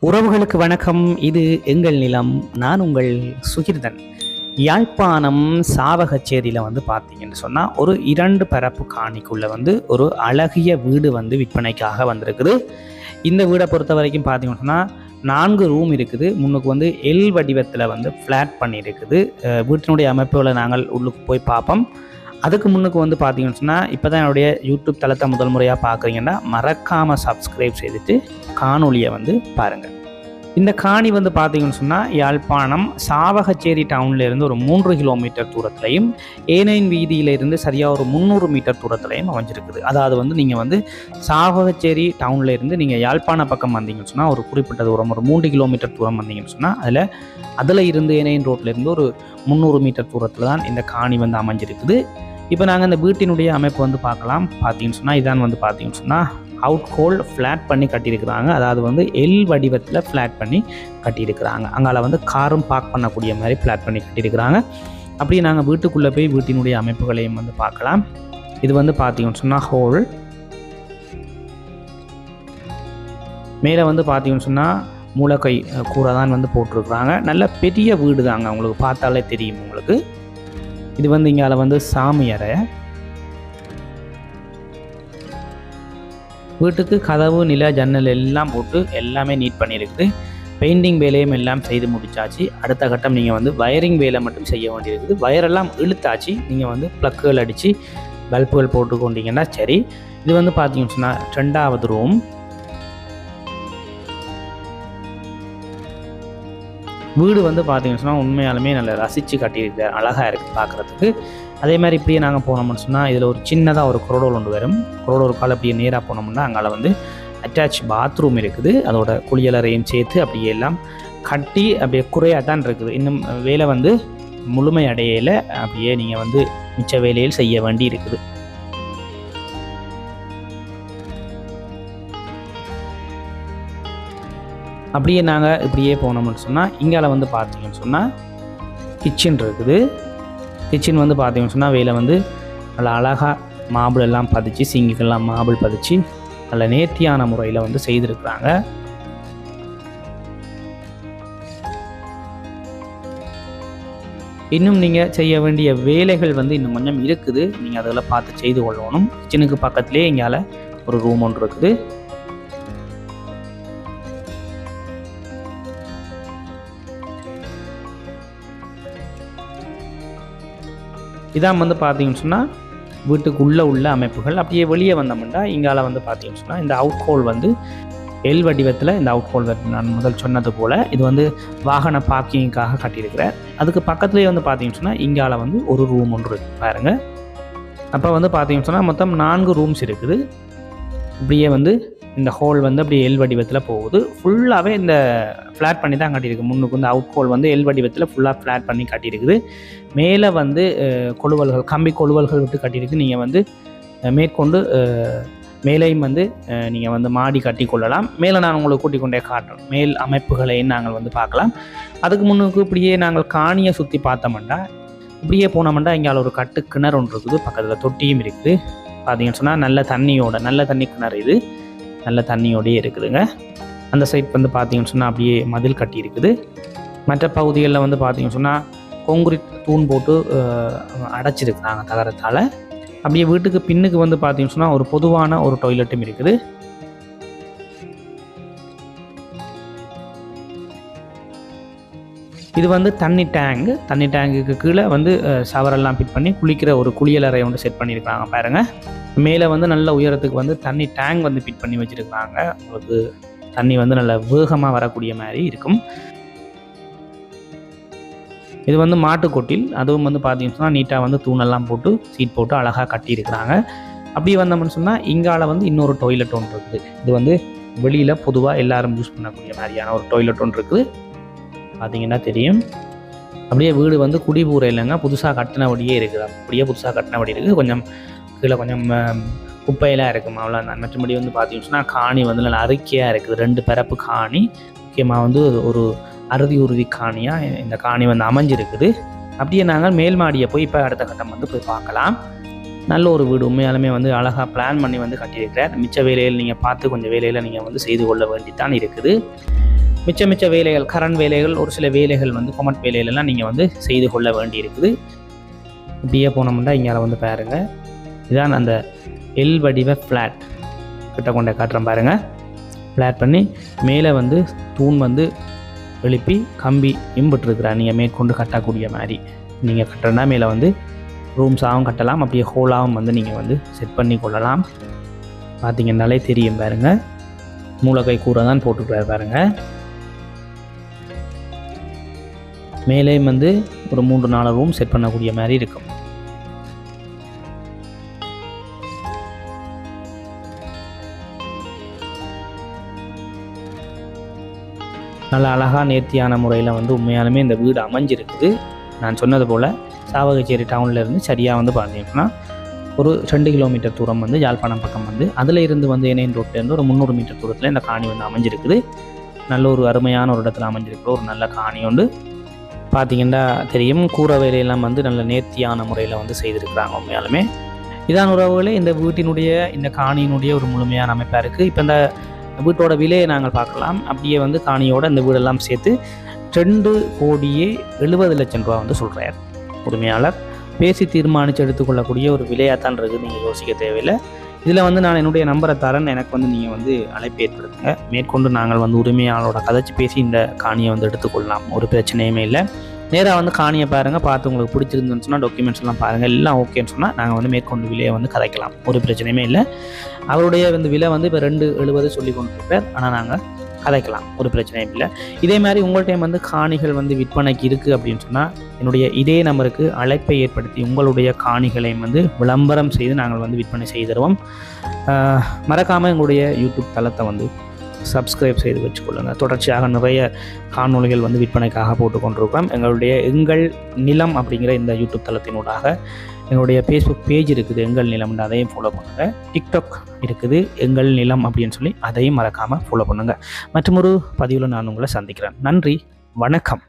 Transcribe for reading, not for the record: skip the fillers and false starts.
உறவுகளுக்கு வணக்கம். இது எங்கள் நிலம். நான் உங்கள் சுகிர்தன். யாழ்ப்பாணம் சாவகச்சேரியில் பார்த்தீங்கன்னு சொன்னால் ஒரு 2 பரப்பு காணிக்குள்ளே ஒரு அழகிய வீடு விற்பனைக்காக வந்திருக்குது. இந்த வீடை பொறுத்த வரைக்கும் பார்த்தீங்கன்னு சொன்னால் 4 ரூம் இருக்குது. முன்னுக்கு எல் வடிவத்தில் ஃப்ளாட் பண்ணியிருக்குது. வீட்டினுடைய அமைப்புகளை நாங்கள் உள்ளுக்கு போய் பார்ப்போம். அதுக்கு முன்னுக்கு பார்த்தீங்கன்னு சொன்னால் இப்போ தான் என்னுடைய யூடியூப் தளத்தை முதல் முறையாக பார்க்குறீங்கன்னா மறக்காமல் சப்ஸ்கிரைப் செய்துட்டு காணொலியை பாருங்கள். இந்த காணி பார்த்தீங்கன்னு சொன்னால் யாழ்ப்பாணம் சாவகச்சேரி டவுன்லேருந்து ஒரு 3 கிலோமீட்டர் தூரத்துலையும் ஏனையின் வீதியிலிருந்து சரியாக ஒரு 300 மீட்டர் தூரத்துலையும் அமைஞ்சிருக்குது. அதாவது நீங்கள் சாவகச்சேரி டவுன்லேருந்து நீங்கள் யாழ்ப்பாண பக்கம் வந்தீங்கன்னு சொன்னால் ஒரு குறிப்பிட்ட தூரம் ஒரு 3 கிலோமீட்டர் தூரம் வந்தீங்கன்னு சொன்னால் அதில் இருந்து ஏனையின் ரோட்லேருந்து ஒரு 300 மீட்டர் தூரத்தில் தான் இந்த காணி அமைஞ்சிருக்குது. இப்போ நாங்கள் இந்த வீட்டினுடைய அமைப்பு பார்க்கலாம். பார்த்தீங்கன்னு சொன்னால் இதான் பார்த்தீங்கன்னு சொன்னால் அவுட் ஹோல் ஃப்ளாட் பண்ணி கட்டியிருக்கிறாங்க. அதாவது எல் வடிவத்தில் ஃப்ளாட் பண்ணி கட்டியிருக்கிறாங்க. அங்கால காரும் பார்க் பண்ணக்கூடிய மாதிரி ஃப்ளாட் பண்ணி கட்டியிருக்கிறாங்க. அப்படியே நாங்கள் வீட்டுக்குள்ளே போய் வீட்டினுடைய அமைப்புகளையும் பார்க்கலாம். இது பார்த்தீங்கன்னு சொன்னால் ஹோல் மேலே பார்த்தீங்கன்னு சொன்னால் மூலக்கை கூரை தான் போட்டிருக்கிறாங்க. நல்ல பெரிய வீடு தாங்க, உங்களுக்கு பார்த்தாலே தெரியும் உங்களுக்கு. இது இங்கால சாமி அறை. வீட்டுக்கு கதவு நில ஜன்னல் எல்லாம் போட்டு எல்லாமே நீட் பண்ணியிருக்குது. பெயிண்டிங் வேலையும் எல்லாம் செய்து முடிச்சாச்சு. அடுத்த கட்டம் நீங்கள் வயரிங் வேலை மட்டும் செய்ய வேண்டியிருக்குது. வயரெல்லாம் இழுத்தாச்சு. நீங்கள் ப்ளக்குகள் அடித்து பல்புகள் போட்டு கொண்டீங்கன்னா சரி. இது பார்த்தீங்கன்னு சொன்னால் 2வது ரூம். வீடு பார்த்தீங்கன்னு சொன்னால் உண்மையாலுமே நல்லா ரசித்து கட்டியிருக்க அழகாக இருக்குது பார்க்குறதுக்கு. அதே மாதிரி இப்படியே நாங்கள் போனோம்னு சொன்னால் இதில் ஒரு சின்னதாக ஒரு கொரோடோர் ஒன்று வரும். கொரோடோர் கால் அப்படியே நேராக போனோம்னா அங்கே அட்டாச் பாத்ரூம் இருக்குது. அதோட குளியலறையும் சேர்த்து அப்படியே எல்லாம் கட்டி அப்படியே குறையாக தான் இருக்குது. இன்னும் வேலை முழுமை அடையலை. அப்படியே நீங்கள் மிச்ச வேலையில் செய்ய வேண்டி இருக்குது. அப்படியே நாங்கள் இப்படியே போனோம்னு சொன்னால் இங்கால பார்த்தீங்கன்னு சொன்னால் கிச்சன் இருக்குது. கிச்சன் பார்த்தீங்கன்னு சொன்னால் வேலை நல்லா அழகாக மாபிள் எல்லாம் பதிச்சு, சிங்குக்கெல்லாம் மாபிள் பதிச்சு நல்ல நேர்த்தியான முறையில் செய்திருக்கிறாங்க. இன்னும் நீங்கள் செய்ய வேண்டிய வேலைகள் இன்னும் கொஞ்சம் இருக்குது. நீங்கள் அதெல்லாம் பார்த்து செய்து கொள்ளணும். கிச்சனுக்கு பக்கத்துலேயே இங்கால ஒரு ரூம் ஒன்று இருக்குது. இதான் பார்த்தீங்கன்னு சொன்னால் வீட்டுக்குள்ளே உள்ள அமைப்புகள். அப்படியே வெளியே வந்தோம்னா இங்கால பார்த்தீங்கன்னு சொன்னால் இந்த அவுட் ஹோல் எல் வடிவத்தில் இந்த அவுட் ஹோல் நான் முதல் சொன்னது போல் இது வாகன பார்க்கிங்காக கட்டியிருக்கிறேன். அதுக்கு பக்கத்துலேயே பார்த்தீங்கன்னு சொன்னால் இங்கால ஒரு ரூம் ஒன்று இருக்குது பாருங்கள். அப்போ பார்த்தீங்கன்னு சொன்னால் மொத்தம் 4 ரூம்ஸ் இருக்குது. இப்படியே இந்த ஹோல் அப்படியே எல் வடிவத்தில் போகுது. ஃபுல்லாகவே இந்த ஃப்ளாட் பண்ணி தான் கட்டியிருக்கு. முன்னுக்கு அவுட் ஹோல் எல் வடிவத்தில் ஃபுல்லாக ஃப்ளாட் பண்ணி கட்டியிருக்குது. மேலே கொழுவல்கள், கம்பி கொழுவல்கள் விட்டு கட்டியிருக்கு. நீங்கள் மேற்கொண்டு மேலேயும் நீங்கள் மாடி கட்டி கொள்ளலாம். மேலே நான் உங்களுக்கு கூட்டிக் கொண்டே காட்டுறேன். மேல் அமைப்புகளையும் நாங்கள் பார்க்கலாம். அதுக்கு முன்னுக்கு இப்படியே நாங்கள் காணியை சுற்றி பார்த்தோம்னா இப்படியே போனோம்னா இங்கே ஒரு கட்டு கிணறு ஒன்று இருக்குது. பக்கத்தில் தொட்டியும் இருக்குது. பார்த்தீங்கன்னு சொன்னால் நல்ல தண்ணி கிணறு. இது நல்ல தண்ணியோடையே இருக்குதுங்க. அந்த சைட் பார்த்தீங்கன்னு சொன்னால் அப்படியே மதில் கட்டி இருக்குது. மற்ற பகுதிகளில் பார்த்தீங்கன்னு சொன்னால் கான்கிரீட் தூண் போட்டு அடைச்சிருக்கிறாங்க தகரத்தால். அப்படியே வீட்டுக்கு பின்னுக்கு பார்த்தீங்கன்னு சொன்னால் ஒரு பொதுவான ஒரு டாய்லெட்டும் இருக்குது. இது தண்ணி டேங்குக்கு கீழே ஷவரெல்லாம் ஃபிட் பண்ணி குளிக்கிற ஒரு குளியலறை செட் பண்ணியிருக்காங்க பாருங்கள். மேலே நல்ல உயரத்துக்கு தண்ணி டேங்க் ஃபிட் பண்ணி வச்சுருக்காங்க. உங்களுக்கு தண்ணி நல்ல வேகமாக வரக்கூடிய மாதிரி இருக்கும். இது மாட்டுக்கொட்டில். அதுவும் பார்த்தீங்கன்னு சொன்னால் நீட்டாக தூணெல்லாம் போட்டு சீட் போட்டு அழகாக கட்டியிருக்கிறாங்க. அப்படி வந்தோம்னு சொன்னால் இங்கால இன்னொரு டாய்லெட் ஒன்று இருக்குது. இது வெளியில் பொதுவாக எல்லாரும் யூஸ் பண்ணக்கூடிய மாதிரியான ஒரு டாய்லெட் ஒன்று இருக்குது. பார்த்தீங்கன்னா தெரியும். அப்படியே வீடு குடிபூரை இல்லைங்க, புதுசாக கட்டினபடியே இருக்குது. அப்படியே புதுசாக கட்டினபடி இருக்குது. கொஞ்சம் கீழே கொஞ்சம் குப்பையெல்லாம் இருக்கும், அவ்வளோதான். மற்றபடி பார்த்தீங்கன்னு சொன்னால் காணி நல்லா அறுக்கையாக இருக்குது. 2 பரப்பு காணி. முக்கியமாக ஒரு உறுதி காணியாக இந்த காணி அமைஞ்சிருக்குது. அப்படியே நாங்கள் மேல் மாடியை போய் இப்போ அடுத்த கட்டம் போய் பார்க்கலாம். நல்ல ஒரு வீடு, உண்மையாலுமே அழகாக பிளான் பண்ணி கட்டியிருக்கிறார். மிச்ச வேலையில் நீங்கள் பார்த்து கொஞ்சம் வேலையில் நீங்கள் செய்து கொள்ள வேண்டித்தான் இருக்குது. மிச்ச வேலைகள், கரண்ட் வேலைகள், ஒரு சில வேலைகள் வந்து கொமட் வேலைகளெல்லாம் நீங்கள் வந்து செய்து கொள்ள வேண்டி இருக்குது. இப்படியே போனோம்னா இங்கே வந்து பாருங்கள், இதான் அந்த எல் வடிவ ஃப்ளாட் கிட்ட கொண்ட காட்டுறேன் பாருங்கள். ஃப்ளாட் பண்ணி மேலே வந்து தூண் வந்து எழுப்பி கம்பி இம்புட்டுருக்குறா. நீங்கள் மேற்கொண்டு கட்டக்கூடிய மாதிரி நீங்கள் கட்டுறனா மேலே வந்து ரூம்ஸாகவும் கட்டலாம், அப்படியே ஹோலாகவும் வந்து நீங்கள் வந்து செட் பண்ணி கொள்ளலாம். பார்த்தீங்கன்னாலே தெரியும் பாருங்கள், மூலக்கை கூரை தான் போட்டுக்கிறார் பாருங்கள். மேலேயும் வந்து ஒரு 3-4 ரூம் செட் பண்ணக்கூடிய மாதிரி இருக்கும். நல்ல அழகாக நேர்த்தியான முறையில் வந்து உண்மையாலுமே இந்த வீடு அமைஞ்சிருக்குது. நான் சொன்னது போல் சாவகச்சேரி டவுன்லேருந்து சரியாக வந்து பார்த்தீங்கன்னா ஒரு 2 கிலோமீட்டர் தூரம் வந்து யாழ்ப்பாணம் பக்கம் வந்து அதில் இருந்து வந்து என்ஐன் ரோட்லேருந்து ஒரு 300 மீட்டர் தூரத்தில் இந்த காணி வந்து அமைஞ்சிருக்குது. நல்ல ஒரு அருமையான ஒரு இடத்துல அமைஞ்சிருக்கிற ஒரு நல்ல காணி உண்டு. பார்த்திங்கன்னா தெரியும், கூரை வேலையெல்லாம் வந்து நல்ல நேர்த்தியான முறையில் வந்து செய்திருக்கிறாங்க. உண்மையாலுமே இதான் உறவுகளே இந்த வீட்டினுடைய இந்த காணியினுடைய ஒரு முழுமையான அமைப்பாக இருக்குது. இப்போ இந்த வீட்டோட விலையை நாங்கள் பார்க்கலாம். அப்படியே வந்து காணியோட இந்த வீடெல்லாம் சேர்த்து 2,70,00,000 ரூபா வந்து சொல்கிறார் உரிமையாளர். பேசி தீர்மானித்து எடுத்துக்கொள்ளக்கூடிய ஒரு விலையாக தான் இருக்குது, நீங்கள் யோசிக்க தேவையில்லை. இதில் வந்து நான் என்னுடைய நம்பரை தரேன், எனக்கு வந்து நீங்கள் வந்து அழைப்பு ஏற்படுத்துங்க. மேற்கொண்டு நாங்கள் வந்து உரிமையாளரோட கதைச்சி பேசி இந்த காணியை வந்து எடுத்துக்கொள்ளலாம், ஒரு பிரச்சனையுமே இல்லை. நேராக வந்து காணியை பாருங்கள், பார்த்து உங்களுக்கு பிடிச்சிருந்துன்னு சொன்னால் டாக்குமெண்ட்ஸ் எல்லாம் பாருங்கள், எல்லாம் ஓகேன்னு சொன்னால் நாங்கள் வந்து மேற்கொண்டு விலையை வந்து கதைக்கலாம், ஒரு பிரச்சனையுமே இல்லை. அவருடைய வந்து விலை வந்து இப்போ 2,70 சொல்லி கொண்டு இருப்பார், ஆனால் நாங்கள் கதைக்கலாம், ஒரு பிரச்சனையும் இல்லை. இதே மாதிரி உங்கள்கிட்ட வந்து காணிகள் வந்து விற்பனைக்கு இருக்குது அப்படின்னு சொன்னால் என்னுடைய இதே நம்பருக்கு அழைப்பை ஏற்படுத்தி உங்களுடைய காணிகளையும் வந்து விளம்பரம் செய்து நாங்கள் வந்து விற்பனை செய்து தருவோம். மறக்காமல் எங்களுடைய யூடியூப் தளத்தை வந்து சப்ஸ்கிரைப் செய்து வச்சுக்கொள்ளுங்கள். தொடர்ச்சியாக நிறைய காணொளிகள் வந்து விற்பனைக்காக போட்டுக்கொண்டிருக்கிறோம். எங்கள் நிலம் அப்படிங்கிற இந்த யூடியூப் தளத்தினூடாக எங்களுடைய ஃபேஸ்புக் பேஜ் இருக்குது, எங்கள் நிலம், அதையும் ஃபாலோ பண்ணுங்கள். டிக்டாக் இருக்குது, எங்கள் நிலம் அப்படின்னு சொல்லி அதையும் மறக்காமல் ஃபாலோ பண்ணுங்கள். மற்றும் ஒரு பதிவில் நான் உங்களை சந்திக்கிறேன். நன்றி, வணக்கம்.